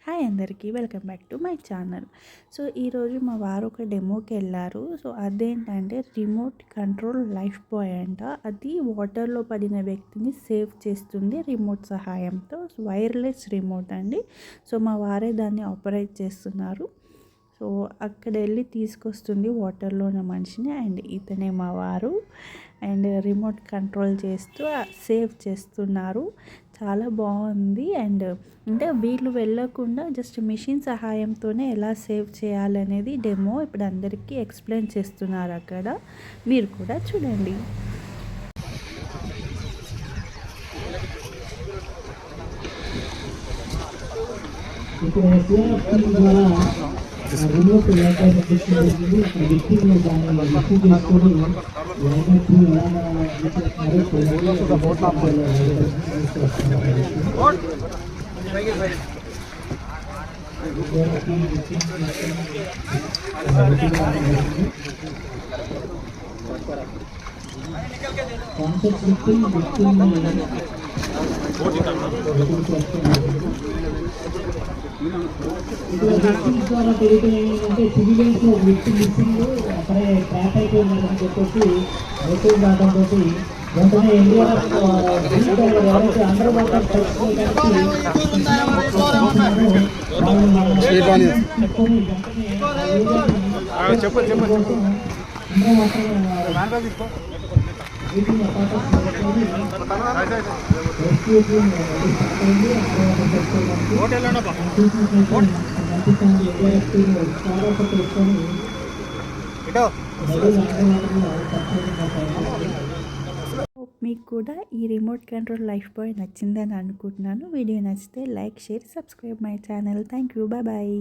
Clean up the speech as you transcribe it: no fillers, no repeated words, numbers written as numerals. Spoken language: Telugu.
హాయ్ అందరికీ welcome back to my channel. So ఈరోజు మా వారు ఒక డెమోకి వెళ్ళారు. సో అదేంటంటే రిమోట్ కంట్రోల్ లైఫ్ బాయ్ అంట. అది వాటర్లో పడిన వ్యక్తిని సేవ్ చేస్తుంది రిమోట్ సహాయంతో. వైర్లెస్ రిమోట్ అండి. సో మా వారే దాన్ని ఆపరేట్ చేస్తున్నారు. సో అక్కడ వెళ్ళి తీసుకొస్తుంది వాటర్లో ఉన్న మనిషిని. అండ్ ఇతనే మా వారు. అండ్ రిమోట్ కంట్రోల్ చేస్తూ సేవ్ చేస్తున్నారు. చాలా బాగుంది. అండ్ అంటే వీళ్ళు వెళ్ళకుండా జస్ట్ మిషన్ సహాయంతోనే ఎలా సేవ్ చేయాలనేది డెమో ఇప్పుడు అందరికీ ఎక్స్ప్లెయిన్ చేస్తున్నారు అక్కడ. మీరు కూడా చూడండి. రిమోట్ ల్యాప్టాప్ తీసుకుని అక్కడ వ్యక్తిని దాన్ని రిసీవ్ చేసుకొని ల్యాప్టాప్ ద్వారా తెలియటం ఏంటంటే సివిలియన్స్ వ్యక్తి మిస్సింగ్ అక్కడే ట్రాప్ అయిపోయిందని చెప్పేసి మెసేజ్ రావడంతో వెంటనే ఎన్డీఆర్ఎఫ్ ఎవరైతే అండర్ వాటర్ మీకు కూడా ఈ రిమోట్ కంట్రోల్ లైఫ్ బాయ్ నచ్చిందని అనుకుంటున్నాను. వీడియో నచ్చితే like, share, subscribe my channel. Thank you. Bye.